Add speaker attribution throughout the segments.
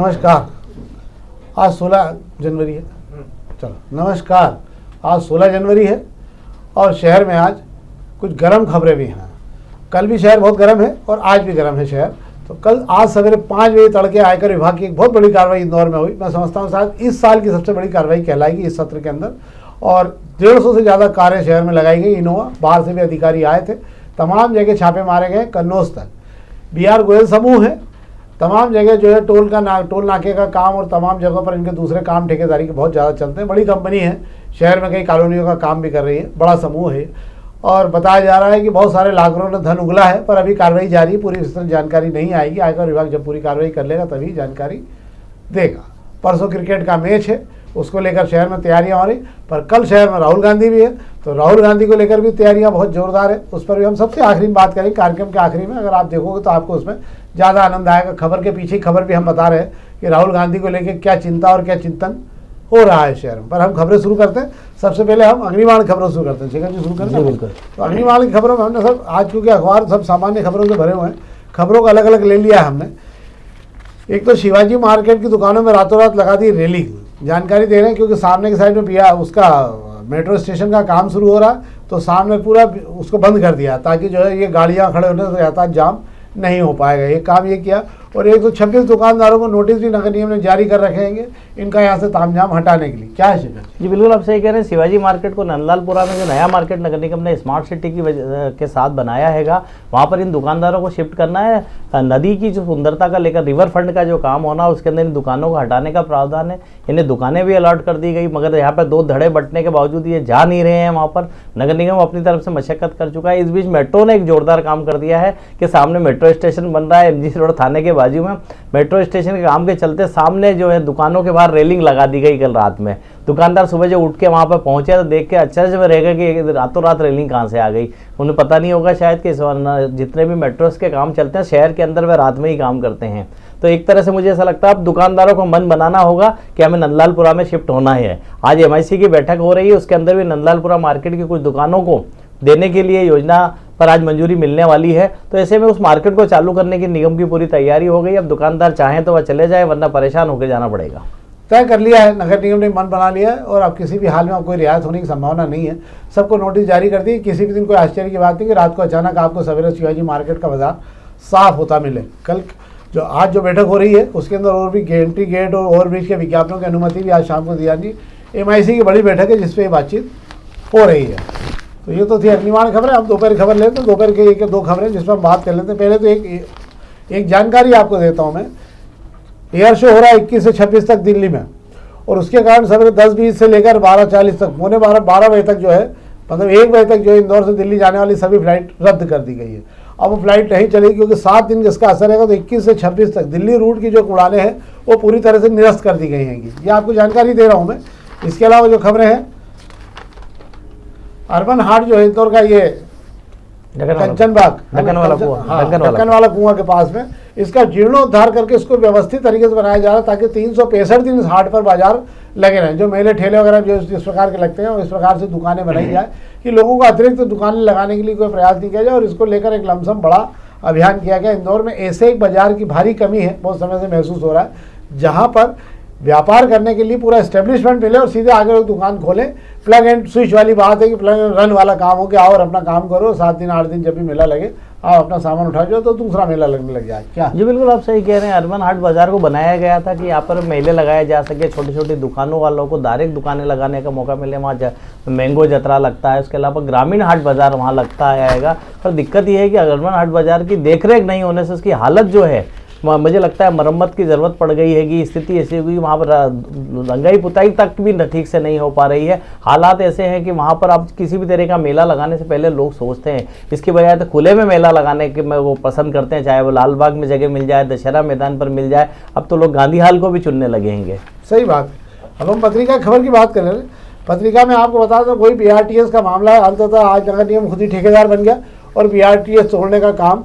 Speaker 1: नमस्कार। आज 16 जनवरी है। चलो नमस्कार। आज 16 जनवरी है और शहर में आज कुछ गर्म खबरें भी हैं। कल भी शहर बहुत गर्म है और आज भी गर्म है शहर। तो कल आज सवेरे 5 बजे तड़के आयकर विभाग की एक बहुत बड़ी कार्रवाई इंदौर में हुई। मैं समझता हूँ शायद इस साल की सबसे बड़ी कार्रवाई कहलाएगी इस सत्र के अंदर। और 150 से ज़्यादा कारें शहर में लगाई गई। इनोवा, बाहर से भी अधिकारी आए थे। तमाम जगह छापे मारे गए। कन्नौज तक BR गोयल समूह है। तमाम जगह जो है टोल नाके का काम और तमाम जगहों पर इनके दूसरे काम ठेकेदारी के बहुत ज़्यादा चलते हैं। बड़ी कंपनी है, शहर में कई कॉलोनियों का काम भी कर रही है। बड़ा समूह है और बताया जा रहा है कि बहुत सारे लाख करोड़ धन उगला है, पर अभी कार्रवाई जारी, पूरी विस्तृत जानकारी नहीं आएगी। आयकर विभाग जब पूरी कार्रवाई कर लेगा तभी जानकारी देगा। परसों क्रिकेट का मैच है, उसको लेकर शहर में तैयारियां हो रही। पर कल शहर में राहुल गांधी भी है, तो राहुल गांधी को लेकर भी तैयारियां बहुत जोरदार है। उस पर भी हम सबसे आखिरी में बात करेंगे। कार्यक्रम के आखिरी में अगर आप देखोगे तो आपको उसमें ज़्यादा आनंद आएगा। खबर के पीछे खबर भी हम बता रहे हैं कि राहुल गांधी को लेकर क्या चिंता और क्या चिंतन हो रहा है शहर में। पर हम खबरें शुरू करते हैं। सबसे पहले हम अग्निबाण खबरों शुरू करते हैं। शेखर जी शुरू करते हैं। बिल्कुल। तो अग्निबाण की खबरों में हमने सब आज क्योंकि अखबार सब सामान्य खबरों से भरे हुए हैं, खबरों को अलग अलग ले लिया है हमने। एक तो शिवाजी मार्केट की दुकानों में रातों रात लगा दी रेलिंग। जानकारी दे रहे हैं क्योंकि सामने की साइड में उसका मेट्रो स्टेशन का काम शुरू हो रहा है, तो सामने पूरा उसको बंद कर दिया ताकि जो है ये गाड़ियाँ खड़े होने से यातायात जाम नहीं हो पाएगा। ये काम ये किया। और 126 दुकानदारों को नोटिस भी नगर निगम ने जारी कर रखे हैं इनका यहाँ से तामझाम हटाने के लिए। क्या है शिखर
Speaker 2: जी? बिल्कुल आप सही कह रहे हैं। शिवाजी मार्केट को नंदलालपुरा में जो नया मार्केट नगर निगम ने स्मार्ट सिटी की के साथ बनाया हैगा, वहाँ पर इन दुकानदारों को शिफ्ट करना है। नदी की जो सुंदरता का लेकर रिवर फ्रंट का जो काम होना, उसके अंदर इन दुकानों को हटाने का प्रावधान है। इन्हें दुकानें भी अलॉट कर दी गई, मगर यहाँ पर 2 धड़े बंटने के बावजूद ये जा नहीं रहे हैं। वहाँ पर नगर निगम अपनी तरफ से मशक्कत कर चुका है। इस बीच मेट्रो ने एक जोरदार काम कर दिया है कि सामने मेट्रो स्टेशन बन रहा है। MG रोड थाने के बाजू में मेट्रो स्टेशन के काम के चलते सामने जो है दुकानों के बाहर रेलिंग लगा दी गई कल रात में। दुकानदार सुबह जो उठ के वहाँ पर पहुँचे तो देख के आश्चर्य में रहेगा कि रातों रात रेलिंग कहाँ से आ गई। उन्हें पता नहीं होगा शायद कि जितने भी मेट्रोस के काम चलते हैं शहर के अंदर वे रात में ही काम करते हैं। तो एक तरह से मुझे ऐसा लगता है अब दुकानदारों को मन बनाना होगा कि हमें नंदलालपुरा में शिफ्ट होना है। आज MIC की बैठक हो रही है, उसके अंदर भी नंदलालपुरा मार्केट की कुछ दुकानों को देने के लिए योजना पर आज मंजूरी मिलने वाली है। तो ऐसे में उस मार्केट को चालू करने की निगम की पूरी तैयारी हो गई। अब दुकानदार चाहें तो वह चले जाए, वरना परेशान होकर जाना पड़ेगा।
Speaker 1: तय कर लिया है, नगर निगम ने मन बना लिया है और अब किसी भी हाल में अब कोई रियायत होने की संभावना नहीं है। सबको नोटिस जारी कर दी। किसी भी दिन कोई आश्चर्य की बात नहीं कि रात को अचानक आपको सवेरे शिवाजी मार्केट का बाजार साफ होता मिले। कल जो आज जो बैठक हो रही है उसके अंदर और भी एंट्री गेट और ओवरब्रिज के विज्ञापनों की अनुमति भी आज शाम को दी जाएगी। MIC की बड़ी बैठक है जिसपे बातचीत हो रही है। तो ये तो थी अग्निबाण खबरें। हम दोपहर खबर लेते हैं। दोपहर के 1-2 खबरें जिस पर हम बात कर लेते हैं। पहले तो एक जानकारी आपको देता हूँ मैं। एयर शो हो रहा है 21 से 26 तक दिल्ली में, और उसके कारण सवेरे 10:20 से लेकर 12:40 तक, पौने 12 बजे तक जो है, मतलब 1 बजे तक जो है इंदौर से दिल्ली जाने वाली सभी फ्लाइट रद्द कर दी गई है। अब वो फ्लाइट नहीं चलेगी क्योंकि 7 दिन इसका असर रहेगा। तो 21 से 26 तक दिल्ली रूट की जो उड़ानें हैं वो पूरी तरह से निरस्त कर दी गई हैं। ये आपको जानकारी दे रहा हूँ मैं। इसके अलावा जो खबरें हैं, अर्बन हाट जो है इंदौर का, ये कंचनबाग ढक्कन वाला कुआं के पास में, इसका जीर्णोद्धार करके इसको व्यवस्थित तरीके से बनाया जा रहा है ताकि 365 दिन इस हाट पर बाजार लगे रहें। जो मेले ठेले वगैरह जो इस प्रकार के लगते हैं और इस प्रकार से दुकानें बनाई जाए कि लोगों को अतिरिक्त दुकानें लगाने के लिए कोई प्रयास नहीं किया जाए। और इसको लेकर एक लमसम बड़ा अभियान किया गया। इंदौर में ऐसे एक बाजार की भारी कमी है, बहुत समय से महसूस हो रहा है, जहाँ पर व्यापार करने के लिए पूरा एस्टेब्लिशमेंट मिले और सीधे आगे लोग दुकान खोलें। प्लग एंड स्विच वाली बात है कि प्लग एंड रन वाला काम हो कि आओ और अपना काम करो, 7 दिन 8 दिन जब भी मेला लगे आओ अपना सामान उठा जाओ, तो दूसरा मेला लगने लग जाए। क्या
Speaker 2: जी बिल्कुल आप सही कह रहे हैं। अर्बन हाट बाजार को बनाया गया था कि यहाँ पर मेले लगाए जा सके, छोटी छोटी दुकानों वालों को डायरेक्ट दुकानें लगाने का मौका मिले। वहाँ मैंगो जतरा लगता है, उसके अलावा ग्रामीण हाट बाजार वहाँ लगता आएगा। पर दिक्कत ये है कि अर्बन हाट बाजार की देखरेख नहीं होने से उसकी हालत जो है, मुझे लगता है मरम्मत की ज़रूरत पड़ गई है कि स्थिति ऐसी हुई वहाँ पर रंगाई पुताई तक भी ठीक से नहीं हो पा रही है। हालात ऐसे हैं कि वहाँ पर आप किसी भी तरह का मेला लगाने से पहले लोग सोचते हैं, इसकी बजाय तो खुले में मेला लगाने के में वो पसंद करते हैं, चाहे वो लाल बाग में जगह मिल जाए, दशहरा मैदान पर मिल जाए। अब तो लोग गांधी हाल को भी चुनने लगेंगे।
Speaker 1: सही बात है। अब हम पत्रिका खबर की बात कर रहे हैं। पत्रिका में आपको बता दें कोई BRTS का मामला है। अंततः आज नगर निगम खुद ही ठेकेदार बन गया और BRTS तोड़ने का काम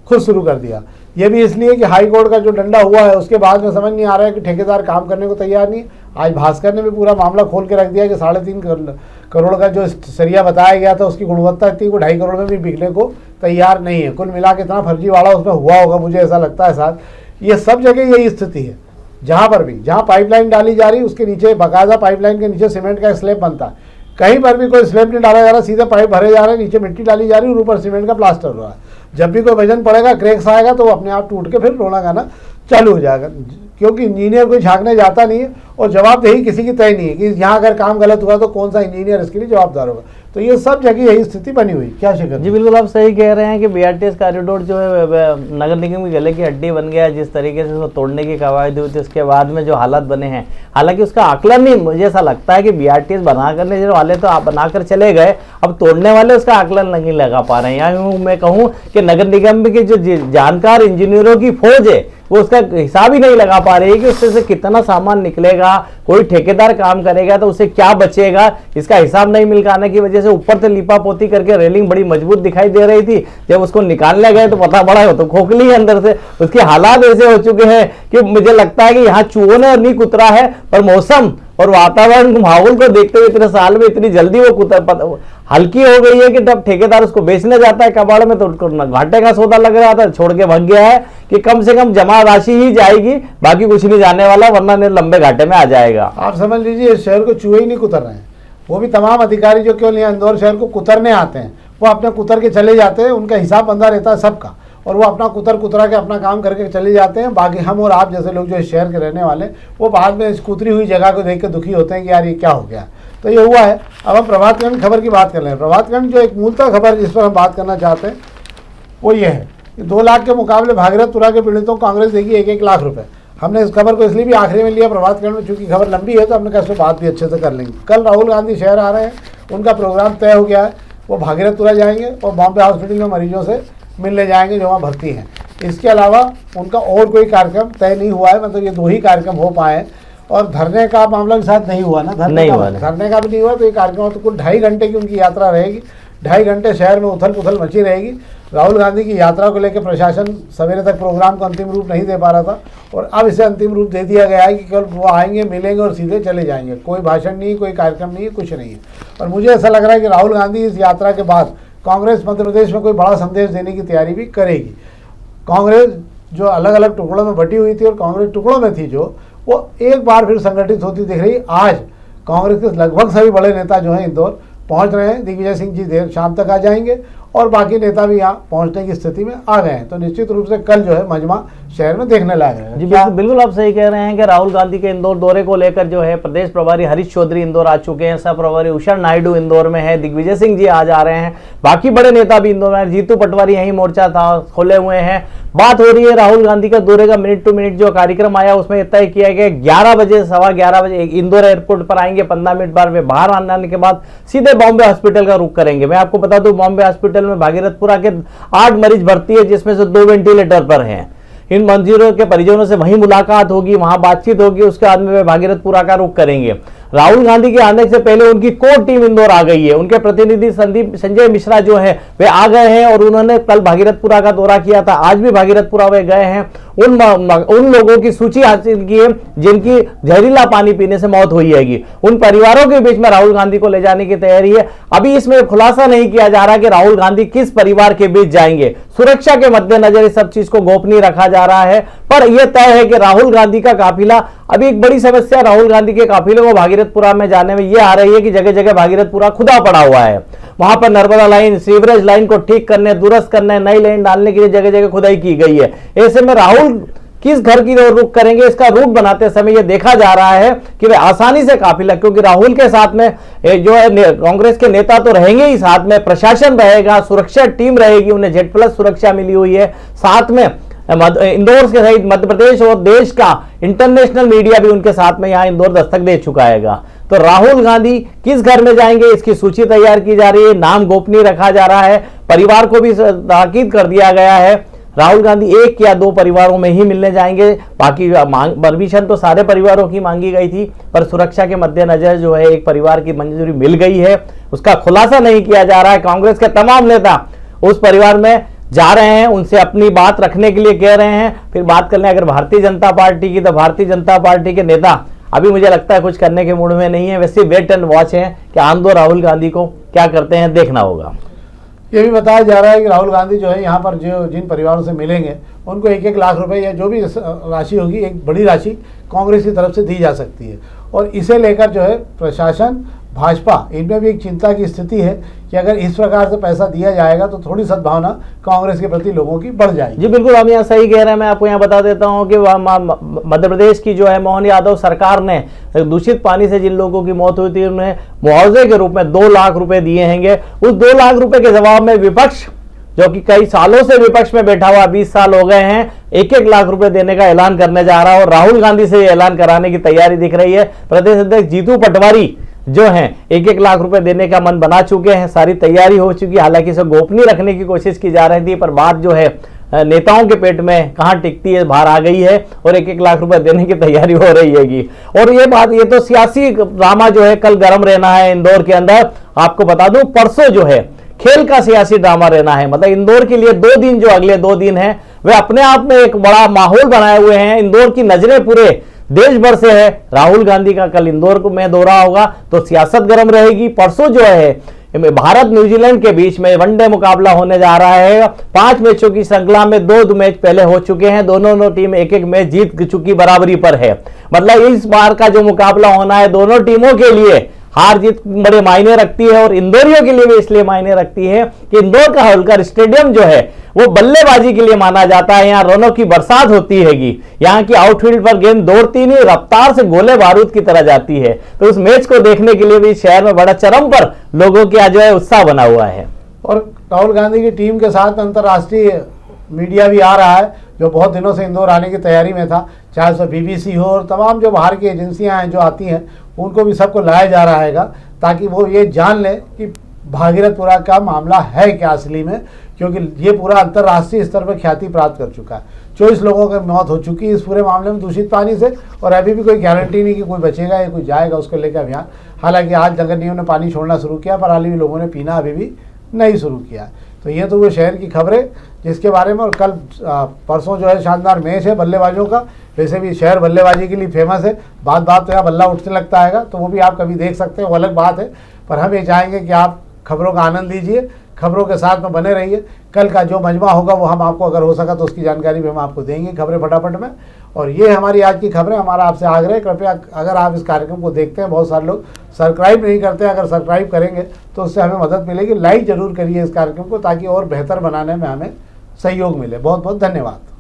Speaker 1: खुद शुरू कर दिया। ये भी इसलिए कि हाई कोर्ट का जो डंडा हुआ है उसके बाद में समझ नहीं आ रहा है कि ठेकेदार काम करने को तैयार नहीं। आज भास्कर ने भी पूरा मामला खोल के रख दिया कि 3.5 करोड़ का जो सरिया बताया गया था उसकी गुणवत्ता इतनी को 2.5 करोड़ में भी बिकने को तैयार नहीं है। कुल मिला के इतना फर्जीवाड़ा उसमें हुआ होगा, मुझे ऐसा लगता है साहब। ये सब जगह यही स्थिति है। जहाँ पर भी, जहाँ पाइपलाइन डाली जा रही उसके नीचे बाकायदा पाइपलाइन के नीचे सीमेंट का स्लैब बनता है। कहीं पर भी कोई स्लैब नहीं डाला जा रहा, सीधे पाइप भरे जा रहे हैं, नीचे मिट्टी डाली जा रही है और ऊपर सीमेंट का प्लास्टर हो रहा है। जब भी कोई वजन पड़ेगा, क्रैक्स आएगा तो वो अपने आप टूट के फिर रोना गाना चालू हो जाएगा, क्योंकि इंजीनियर कोई झांकने जाता नहीं है और जवाबदेही किसी की तय नहीं है कि यहाँ अगर काम गलत हुआ तो कौन सा इंजीनियर इसके लिए जवाबदार होगा। तो ये सब जगह यही स्थिति बनी हुई। क्या शिकर
Speaker 2: जी बिल्कुल आप सही कह रहे हैं कि बीआरटीएस कॉरिडोर जो है नगर निगम की गले की हड्डी बन गया है। जिस तरीके से उसको तोड़ने की कवायद हुई थी उसके बाद में जो हालात बने हैं, हालांकि उसका आकलन नहीं, मुझे ऐसा लगता है कि बीआरटीएस बना करने वाले तो आप बनाकर चले गए, अब तोड़ने वाले उसका आकलन नहीं लगा पा रहे हैं। या मैं कहूँ कि नगर निगम की जो जानकार इंजीनियरों की फौज है वो उसका हिसाब ही नहीं लगा पा रही है कि उससे से कितना सामान निकलेगा, कोई ठेकेदार काम करेगा तो उससे क्या बचेगा, इसका हिसाब नहीं मिल पाने की वजह से ऊपर से लिपा पोती करके रेलिंग बड़ी मजबूत दिखाई दे रही थी, जब उसको निकालने गए तो पता पड़ा तो खोखली है अंदर से। उसके हालात ऐसे हो चुके हैं कि मुझे लगता है कि यहाँ चूहों ने नहीं कुतरा है, पर मौसम और वातावरण माहौल को देखते हुए इतने साल में इतनी जल्दी वो हल्की हो गई है कि जब ठेकेदार उसको बेचने जाता है कबाड़ में तो घाटे का सौदा लग रहा था, छोड़ के भाग गया है कि कम से कम जमा राशि ही जाएगी, बाकी कुछ नहीं जाने वाला, वरना लंबे घाटे में आ जाएगा।
Speaker 1: आप समझ लीजिए इस शहर को चूहे ही नहीं कुतर रहे हैं। वो भी तमाम अधिकारी जो केवल यहाँ इंदौर शहर को कुतरने आते हैं वो अपने कुतर के चले जाते हैं, उनका हिसाब बंधा रहता है सबका, और वो अपना कुतरा के अपना काम करके चले जाते हैं। बाकी हम और आप जैसे लोग जो इस शहर के रहने वाले वो बाद में इस कुतरी हुई जगह को देख के दुखी होते हैं कि यार ये क्या हो गया। तो ये हुआ है। अब हम प्रभातखंड खबर की बात कर रहे हैं। प्रभातखंड जो एक मूलतः खबर जिस पर हम बात करना चाहते हैं वो ये है कि 2 लाख के मुकाबले भागीरथपुरा के पीड़ितों को कांग्रेस देगी 1-1 लाख रुपए। हमने इस खबर को इसलिए भी आखिरी में लिया प्रभातखंड में, चूंकि खबर लंबी है तो हमने कहा इस पर बात भी अच्छे से कर लेंगे। कल राहुल गांधी शहर आ रहे हैं, उनका प्रोग्राम तय हो गया है, वो भागीरथपुरा जाएंगे और बॉम्बे हॉस्पिटल में मरीजों से मिलने जाएंगे जो वहाँ भर्ती हैं। इसके अलावा उनका और कोई कार्यक्रम तय नहीं हुआ है, मतलब ये 2 ही कार्यक्रम हो पाए हैं। और धरने का मामला भी साथ नहीं हुआ ना, धरने का भी नहीं हुआ। तो ये कार्यक्रम तो कुल 2.5 घंटे की उनकी यात्रा रहेगी। 2.5 घंटे शहर में उथल पुथल मची रहेगी। राहुल गांधी की यात्रा को लेकर प्रशासन सवेरे तक प्रोग्राम को अंतिम रूप नहीं दे पा रहा था और अब इसे अंतिम रूप दे दिया गया है कि केवल वो आएंगे, मिलेंगे और सीधे चले जाएंगे। कोई भाषण नहीं, कोई कार्यक्रम नहीं है, कुछ नहीं है। और मुझे ऐसा लग रहा है कि राहुल गांधी इस यात्रा के बाद कांग्रेस मध्य प्रदेश में कोई बड़ा संदेश देने की तैयारी भी करेगी। कांग्रेस जो अलग अलग टुकड़ों में बटी हुई थी और कांग्रेस टुकड़ों में थी जो, वो एक बार फिर संगठित होती दिख रही। आज कांग्रेस के लगभग सभी बड़े नेता जो हैं इंदौर पहुंच रहे हैं। दिग्विजय सिंह जी देर शाम तक आ जाएंगे और बाकी नेता भी यहाँ पहुंचने की स्थिति में आ गए हैं। तो निश्चित रूप से कल जो है मजमा शहर में देखने लायक है।
Speaker 2: जी बिल्कुल आप सही कह रहे हैं कि राहुल गांधी के इंदौर दौरे को लेकर जो है प्रदेश प्रभारी हरीश चौधरी इंदौर आ चुके हैं, सह प्रभारी उषा नायडू इंदौर में है, दिग्विजय सिंह जी आज आ रहे हैं, बाकी बड़े नेता भी इंदौर में, जीतू पटवारी यही मोर्चा था खोले हुए हैं। बात हो रही है राहुल गांधी का दौरे का मिनट टू मिनट जो कार्यक्रम आया उसमें तय किया गया 11 बजे 11:15 बजे इंदौर एयरपोर्ट पर आएंगे। 15 मिनट बाद में बाहर आने के बाद सीधे बॉम्बे हॉस्पिटल का रुख करेंगे। मैं आपको बता दूं बॉम्बे हॉस्पिटल में भागीरथपुरा के 8 मरीज भर्ती है जिसमें से 2 वेंटिलेटर पर हैं। इन मंजूरों के परिजनों से वहीं मुलाकात होगी, वहां बातचीत होगी, उसके बाद में वे भागीरथपुरा का रुख करेंगे। राहुल गांधी के आने से पहले उनकी कोर टीम इंदौर आ गई है। उनके प्रतिनिधि संजय मिश्रा जो है वे आ गए हैं और उन्होंने कल भागीरथपुरा का दौरा किया था, आज भी भागीरथपुरा वे गए हैं। उन लोगों की सूची हासिल की है जिनकी जहरीला पानी पीने से मौत हुई है। उन परिवारों के बीच में राहुल गांधी को ले जाने की तैयारी है। अभी इसमें खुलासा नहीं किया जा रहा कि राहुल गांधी किस परिवार के बीच जाएंगे। सुरक्षा के मद्देनजर इस सब चीज को गोपनीय रखा जा रहा है, पर यह तय है कि राहुल गांधी का काफिला, अभी एक बड़ी समस्या राहुल गांधी के काफिले को भागीरथपुरा में जाने में यह आ रही है कि जगह जगह भागीरथपुरा खुदा पड़ा हुआ है। वहां पर नर्मदा लाइन, सीवरेज लाइन को ठीक करने, दुरुस्त करने, नई लाइन डालने के लिए जगह जगह खुदाई की गई है। ऐसे में राहुल किस घर की ओर रुख करेंगे, इसका रूट बनाते समय यह देखा जा रहा है कि वे आसानी से काफिला, क्योंकि राहुल के साथ में जो है कांग्रेस के नेता तो रहेंगे ही, साथ में प्रशासन रहेगा, सुरक्षा टीम रहेगी, उन्हें Z+ सुरक्षा मिली हुई है। साथ में इंदौर के सहित मध्य प्रदेश और देश का इंटरनेशनल मीडिया भी उनके साथ में यहाँ इंदौर दस्तक दे चुका है। तो राहुल गांधी किस घर में जाएंगे इसकी सूची तैयार की जा रही है, नाम गोपनीय रखा जा रहा है, परिवार को भी ताकीद कर दिया गया है। राहुल गांधी 1 या 2 परिवारों में ही मिलने जाएंगे, बाकी परमिशन तो सारे परिवारों की मांगी गई थी, पर सुरक्षा के मद्देनजर जो है एक परिवार की मंजूरी मिल गई है। उसका खुलासा नहीं किया जा रहा है। कांग्रेस के तमाम नेता उस परिवार में जा रहे हैं, उनसे अपनी बात रखने के लिए कह रहे हैं। फिर बात कर लें अगर भारतीय जनता पार्टी की, तो भारतीय जनता पार्टी के नेता अभी मुझे लगता है कुछ करने के मूड में नहीं है, वैसे वेट एंड वॉच है कि आम दो राहुल गांधी को क्या करते हैं, देखना होगा।
Speaker 1: ये भी बताया जा रहा है कि राहुल गांधी जो है यहाँ पर जो जिन परिवारों से मिलेंगे उनको 1-1 लाख रुपए या जो भी राशि होगी, एक बड़ी राशि कांग्रेस की तरफ से दी जा सकती है। और इसे लेकर जो है प्रशासन, भाजपा, इनमें भी एक चिंता की स्थिति है कि अगर इस प्रकार से पैसा दिया जाएगा तो थोड़ी सद्भावना कांग्रेस के प्रति लोगों की बढ़ जाएगी।
Speaker 2: जी बिल्कुल, हम यहाँ सही कह रहे हैं। मैं आपको यहाँ बता देता हूँ कि मध्य प्रदेश की जो है मोहन यादव सरकार ने दूषित पानी से जिन लोगों की मौत हुई थी उन्हें मुआवजे के रूप में 2 लाख रुपए दिए हैंगे। उस 2 लाख रुपए के जवाब में विपक्ष, जो कि कई सालों से विपक्ष में बैठा हुआ, 20 साल हो गए हैं, 1-1 लाख रुपए देने का ऐलान करने जा रहा है और राहुल गांधी से ऐलान कराने की तैयारी दिख रही है। प्रदेश अध्यक्ष जीतू पटवारी जो हैं 1-1 लाख रुपए देने का मन बना चुके हैं, सारी तैयारी हो चुकी है। हालांकि इसे गोपनीय रखने की कोशिश की जा रही थी, पर बात जो है नेताओं के पेट में कहां टिकती है, बाहर आ गई है और 1-1 लाख रुपए देने की तैयारी हो रही हैगी। और ये तो सियासी ड्रामा जो है कल गर्म रहना है इंदौर के अंदर। आपको बता दूं, परसों जो है खेल का सियासी ड्रामा रहना है। मतलब इंदौर के लिए 2 दिन, जो अगले 2 दिन है, वे अपने आप में एक बड़ा माहौल बनाए हुए हैं। इंदौर की नजरें पूरे देश भर से है। राहुल गांधी का कल इंदौर में दौरा होगा तो सियासत गर्म रहेगी। परसों जो है भारत न्यूजीलैंड के बीच में वनडे मुकाबला होने जा रहा है। 5 मैचों की श्रृंखला में 2 मैच पहले हो चुके हैं, दोनों टीम 1-1 मैच जीत चुकी, बराबरी पर है। मतलब इस बार का जो मुकाबला होना है, दोनों टीमों के लिए हार जीत बड़े मायने रखती है और इंदौरियों के लिए भी इसलिए मायने रखती है कि इंदौर का होलकर स्टेडियम जो है वो बल्लेबाजी के लिए माना जाता है। यहाँ रनों की बरसात होती हैगी। यहाँ की आउटफील्ड पर गेंद दौड़ती नहीं, रफ्तार से गोले बारूद की तरह जाती है। तो उस मैच को देखने के लिए भी शहर में बड़ा चरम पर लोगों की जो है उत्साह बना हुआ है।
Speaker 1: और राहुल गांधी की टीम के साथ अंतर्राष्ट्रीय मीडिया भी आ रहा है, जो बहुत दिनों से इंदौर आने की तैयारी में था। चाहे उसमें BBC हो और तमाम जो बाहर की एजेंसियां हैं जो आती हैं, उनको भी सबको लाया जा रहा है ताकि वो ये जान लें कि भागीरथपुरा का मामला है क्या असली में, क्योंकि ये पूरा अंतर्राष्ट्रीय स्तर पर ख्याति प्राप्त कर चुका है। 24 लोगों की मौत हो चुकी है इस पूरे मामले में दूषित पानी से, और अभी भी कोई गारंटी नहीं कि कोई बचेगा या कोई जाएगा उसको लेकर अभियान। हालांकि आज नगर निगम ने पानी छोड़ना शुरू किया, पर हाल ही लोगों ने पीना अभी भी नहीं शुरू किया। तो ये तो वो शहर की खबरें जिसके बारे में। और कल परसों जो है शानदार मैच है बल्लेबाजों का। वैसे भी शहर बल्लेबाजी के लिए फेमस है, बात बात तो यहाँ बल्ला उठने लगता है, तो वो भी आप कभी देख सकते हैं, वो अलग बात है। पर हम ये चाहेंगे कि आप खबरों का आनंद लीजिए, खबरों के साथ में बने रहिए। कल का जो मजमा होगा वो हम आपको अगर हो सका तो उसकी जानकारी भी हम आपको देंगे खबरें फटाफट में। और ये हमारी आज की खबरें। हमारा आपसे आग्रह, कृपया अगर आप इस कार्यक्रम को देखते हैं, बहुत सारे लोग सब्सक्राइब नहीं करते, अगर सब्सक्राइब करेंगे तो उससे हमें मदद मिलेगी। लाइक जरूर करिए इस कार्यक्रम को ताकि और बेहतर बनाने में हमें सहयोग मिले। बहुत बहुत धन्यवाद।